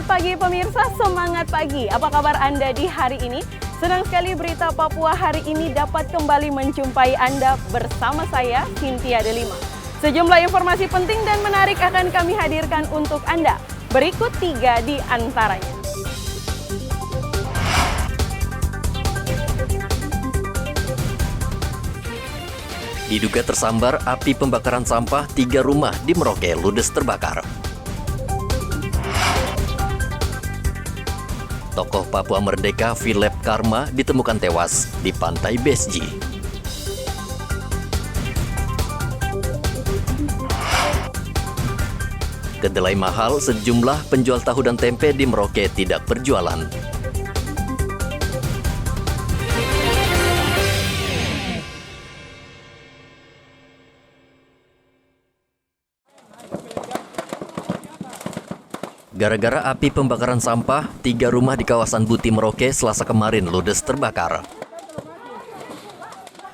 pagi pemirsa, semangat pagi. Apa kabar Anda di hari ini? Senang sekali berita Papua hari ini dapat kembali menjumpai Anda bersama saya, Cynthia Delima. Sejumlah informasi penting dan menarik akan kami hadirkan untuk Anda. Berikut 3 di antaranya. Diduga tersambar api pembakaran sampah 3 rumah di Merauke ludes terbakar. Tokoh Papua Merdeka Philip Karma ditemukan tewas di pantai Besji. Kedelai mahal, sejumlah penjual tahu dan tempe di Merauke tidak berjualan. Gara-gara api pembakaran sampah, 3 rumah di kawasan Buti Merauke Selasa kemarin ludes terbakar.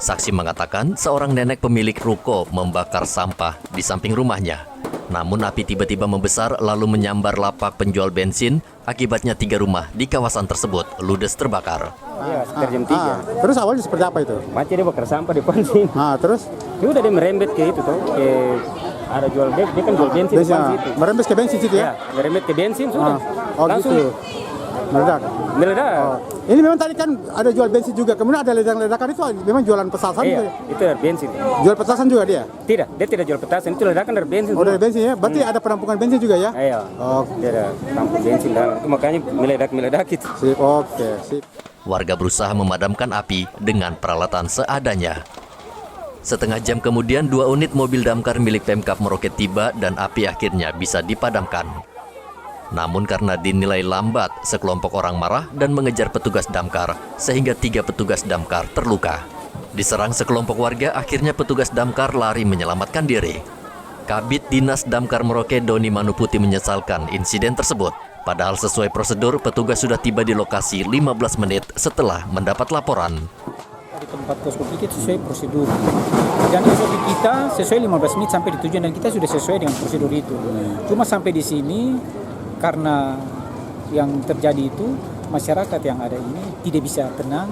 Saksi mengatakan seorang nenek pemilik ruko membakar sampah di samping rumahnya. Namun api tiba-tiba membesar lalu menyambar lapak penjual bensin, akibatnya 3 rumah di kawasan tersebut ludes terbakar. Iya, sekitar jam 3. Terus awalnya seperti apa itu? Mati dia bakar sampah di bensin. Terus? Dia udah dia merembet ke itu tuh, ke ada jual dia kan jual bensin di situ. Merembes ke bensin situ ya? Merembet ke bensin sudah. Langsung gitu. Meledak. Ini memang tadi kan ada jual bensin juga, kemudian ada ledakan itu memang jualan petasan iya, juga. Itu dari bensin. Jual petasan juga dia? Tidak, dia tidak jual petasan, itu ledakan dari bensin. Oh, dari bensin ya? Berarti ada penampungan bensin juga ya? Iya. Dia ada tampung bensin dan itu makanya meledak itu. Sip, oke, sip. Warga berusaha memadamkan api dengan peralatan seadanya. Setengah jam kemudian 2 unit mobil damkar milik Pemkab Merauke tiba dan api akhirnya bisa dipadamkan. Namun karena dinilai lambat, sekelompok orang marah dan mengejar petugas damkar, sehingga 3 petugas damkar terluka. Diserang sekelompok warga, akhirnya petugas damkar lari menyelamatkan diri. Kabid Dinas Damkar Merauke Doni Manuputi menyesalkan insiden tersebut. Padahal sesuai prosedur, petugas sudah tiba di lokasi 15 menit setelah mendapat laporan. Di tempat posko kita sesuai prosedur dan SOP kita sesuai 15 menit sampai di tujuan dan kita sudah sesuai dengan prosedur itu. Cuma sampai di sini karena yang terjadi itu masyarakat yang ada ini tidak bisa tenang,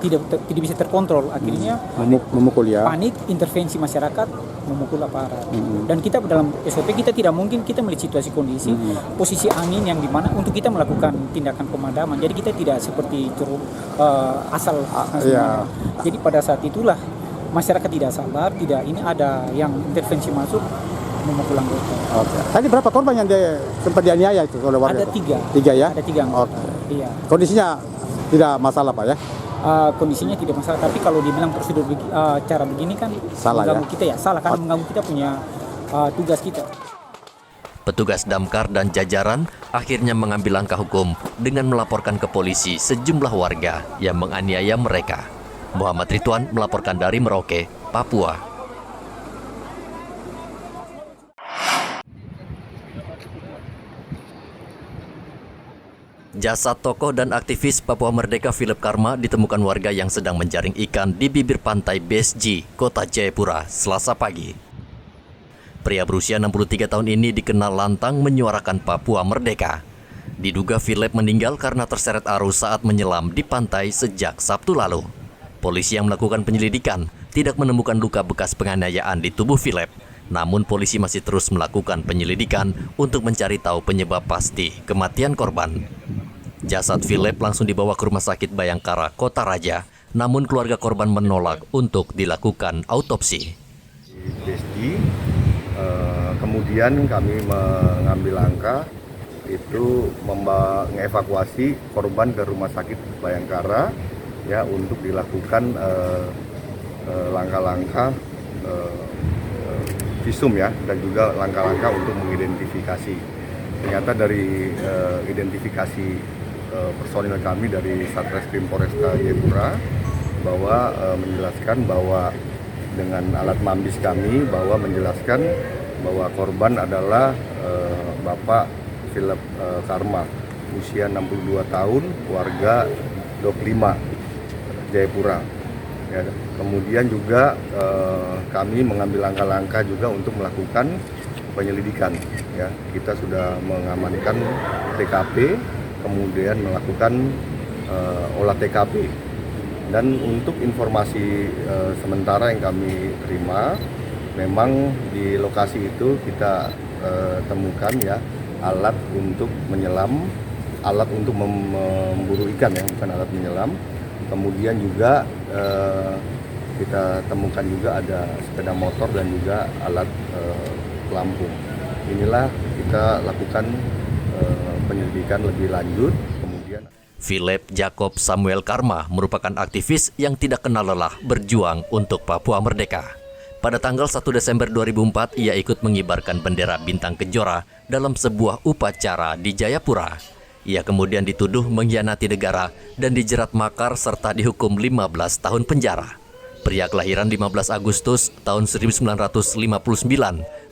tidak bisa terkontrol, akhirnya memukul ya. Panik, intervensi masyarakat memukul aparat. Dan kita dalam SOP kita tidak mungkin kita melihat situasi kondisi posisi angin yang dimana untuk kita melakukan tindakan pemadaman. Jadi kita tidak seperti asal. Iya. Jadi pada saat itulah masyarakat tidak sabar, tidak ini ada yang intervensi masuk memukul anggota. Oke. Tadi berapa korban yang sempat dianiaya itu oleh warga? Ada 3. 3 ya? Ada 3 anggota. Oke. Iya. Kondisinya tidak masalah Pak ya? Kondisinya tidak masalah, tapi kalau dibilang prosedur cara begini kan salah mengganggu ya? kita ya, salah karena mengganggu kita punya tugas kita. Petugas damkar dan jajaran akhirnya mengambil langkah hukum dengan melaporkan ke polisi sejumlah warga yang menganiaya mereka. Muhammad Ridwan melaporkan dari Merauke, Papua. Jasad tokoh dan aktivis Papua Merdeka Philip Karma ditemukan warga yang sedang menjaring ikan di bibir pantai Besji, Kota Jayapura, Selasa pagi. Pria berusia 63 tahun ini dikenal lantang menyuarakan Papua Merdeka. Diduga Philip meninggal karena terseret arus saat menyelam di pantai sejak Sabtu lalu. Polisi yang melakukan penyelidikan tidak menemukan luka bekas penganiayaan di tubuh Philip. Namun polisi masih terus melakukan penyelidikan untuk mencari tahu penyebab pasti kematian korban. Jasad Philip langsung dibawa ke Rumah Sakit Bayangkara, Kota Raja, namun keluarga korban menolak untuk dilakukan autopsi. Besji, kemudian kami mengambil langkah itu mengevakuasi korban ke Rumah Sakit Bayangkara ya untuk dilakukan langkah-langkah visum ya dan juga langkah-langkah untuk mengidentifikasi. Ternyata dari identifikasi personil kami dari Satreskrim Polresta Jayapura bahwa menjelaskan bahwa dengan alat mambis kami bahwa menjelaskan bahwa korban adalah Bapak Philip Karma, usia 62 tahun, warga Dok 5 Jayapura. Ya, kemudian juga kami mengambil langkah-langkah juga untuk melakukan penyelidikan. Ya, kita sudah mengamankan TKP, kemudian melakukan olah TKP. Dan untuk informasi sementara yang kami terima, memang di lokasi itu kita temukan ya alat untuk menyelam, alat untuk memburu ikan ya, bukan alat menyelam. Kemudian juga kita temukan juga ada sepeda motor dan juga alat pelampung. Inilah kita lakukan penyelidikan lebih lanjut. Kemudian Philip Jacob Samuel Karma merupakan aktivis yang tidak kenal lelah berjuang untuk Papua Merdeka. Pada tanggal 1 Desember 2004, ia ikut mengibarkan bendera Bintang Kejora dalam sebuah upacara di Jayapura. Ia kemudian dituduh mengkhianati negara dan dijerat makar serta dihukum 15 tahun penjara. Pria kelahiran 15 Agustus tahun 1959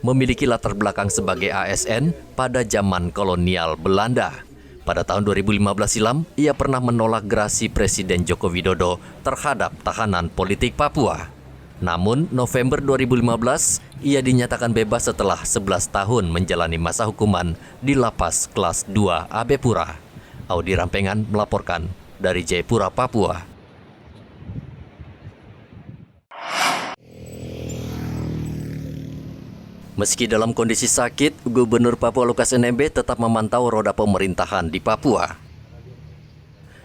memiliki latar belakang sebagai ASN pada zaman kolonial Belanda. Pada tahun 2015 silam, ia pernah menolak gerasi Presiden Joko Widodo terhadap tahanan politik Papua. Namun, November 2015, ia dinyatakan bebas setelah 11 tahun menjalani masa hukuman di Lapas Kelas 2 Abepura. Audi Rampengan melaporkan dari Jayapura, Papua. Meski dalam kondisi sakit, Gubernur Papua Lukas NMB tetap memantau roda pemerintahan di Papua.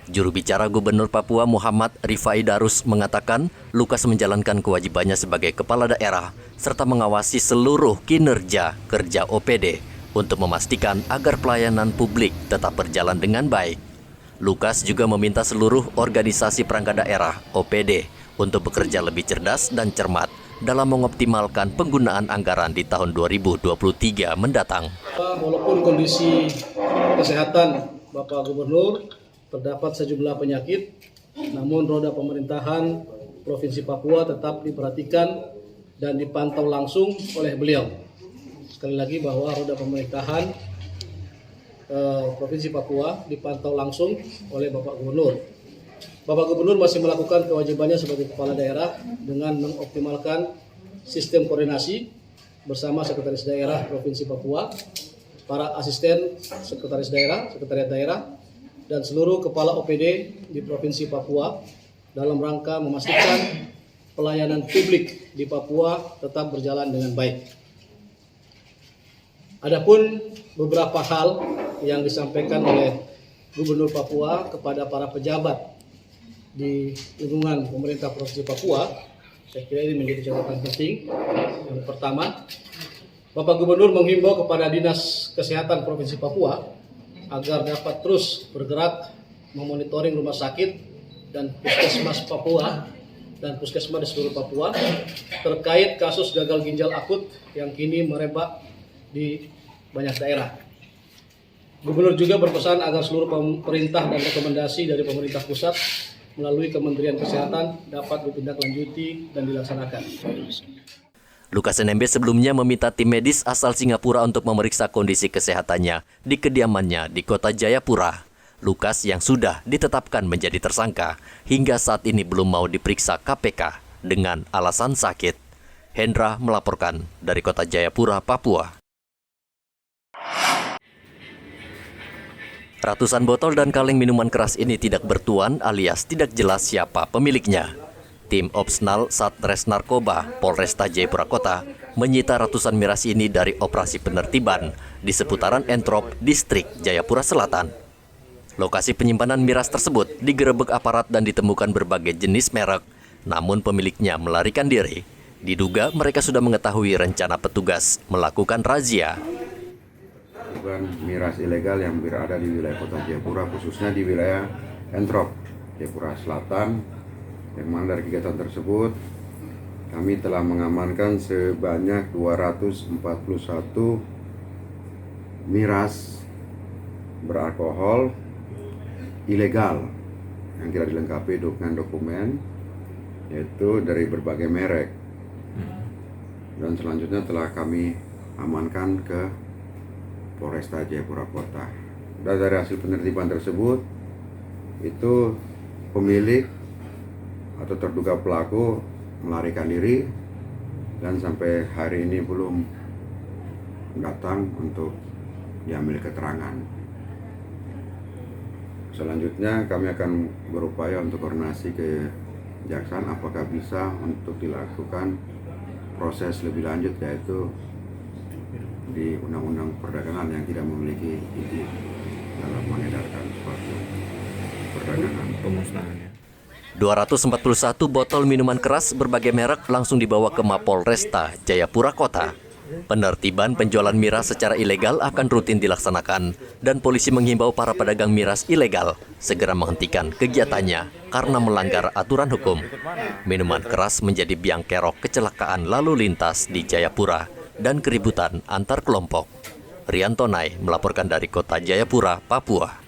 Juru bicara Gubernur Papua Muhammad Rifai Darus mengatakan Lukas menjalankan kewajibannya sebagai kepala daerah serta mengawasi seluruh kinerja kerja OPD untuk memastikan agar pelayanan publik tetap berjalan dengan baik. Lukas juga meminta seluruh organisasi perangkat daerah OPD untuk bekerja lebih cerdas dan cermat dalam mengoptimalkan penggunaan anggaran di tahun 2023 mendatang. Walaupun kondisi kesehatan Bapak Gubernur terdapat sejumlah penyakit, namun roda pemerintahan Provinsi Papua tetap diperhatikan dan dipantau langsung oleh beliau. Sekali lagi bahwa roda pemerintahan Provinsi Papua dipantau langsung oleh Bapak Gubernur. Bapak Gubernur masih melakukan kewajibannya sebagai kepala daerah dengan mengoptimalkan sistem koordinasi bersama Sekretaris Daerah Provinsi Papua, para asisten Sekretaris Daerah, Sekretariat Daerah, dan seluruh kepala OPD di Provinsi Papua dalam rangka memastikan pelayanan publik di Papua tetap berjalan dengan baik. Adapun beberapa hal yang disampaikan oleh Gubernur Papua kepada para pejabat di lingkungan pemerintah Provinsi Papua, saya kira ini menjadi catatan penting. Yang pertama, Bapak Gubernur menghimbau kepada Dinas Kesehatan Provinsi Papua agar dapat terus bergerak memonitoring rumah sakit dan puskesmas Papua dan puskesmas di seluruh Papua terkait kasus gagal ginjal akut yang kini merebak di banyak daerah. Gubernur juga berpesan agar seluruh perintah dan rekomendasi dari pemerintah pusat melalui Kementerian Kesehatan dapat ditindaklanjuti dan dilaksanakan. Lukas NMB sebelumnya meminta tim medis asal Singapura untuk memeriksa kondisi kesehatannya di kediamannya di kota Jayapura. Lukas yang sudah ditetapkan menjadi tersangka hingga saat ini belum mau diperiksa KPK dengan alasan sakit. Hendra melaporkan dari kota Jayapura, Papua. Ratusan botol dan kaleng minuman keras ini tidak bertuan alias tidak jelas siapa pemiliknya. Tim Opsnal Satres Narkoba Polresta Jayapura Kota menyita ratusan miras ini dari operasi penertiban di seputaran Entrop, Distrik Jayapura Selatan. Lokasi penyimpanan miras tersebut digerebek aparat dan ditemukan berbagai jenis merek, namun pemiliknya melarikan diri. Diduga mereka sudah mengetahui rencana petugas melakukan razia. Miras ilegal yang berada di wilayah kota Jayapura, khususnya di wilayah Entrop, Jayapura Selatan. Yang mana dari kegiatan tersebut kami telah mengamankan sebanyak 241 miras beralkohol ilegal yang tidak dilengkapi dengan dokumen, yaitu dari berbagai merek. Dan selanjutnya telah kami amankan ke Polresta Jayapura Kota. Dan dari hasil penertiban tersebut, itu pemilik atau terduga pelaku melarikan diri dan sampai hari ini belum datang untuk diambil keterangan. Selanjutnya kami akan berupaya untuk koordinasi ke Kejaksaan apakah bisa untuk dilakukan proses lebih lanjut, yaitu di Undang-Undang Perdagangan yang tidak memiliki izin dalam mengedarkan suatu perdagangan. 241 botol minuman keras berbagai merek langsung dibawa ke Mapolresta Jayapura Kota. Penertiban penjualan miras secara ilegal akan rutin dilaksanakan dan polisi menghimbau para pedagang miras ilegal segera menghentikan kegiatannya karena melanggar aturan hukum. Minuman keras menjadi biang kerok kecelakaan lalu lintas di Jayapura dan keributan antar kelompok. Rian Tonai melaporkan dari Kota Jayapura, Papua.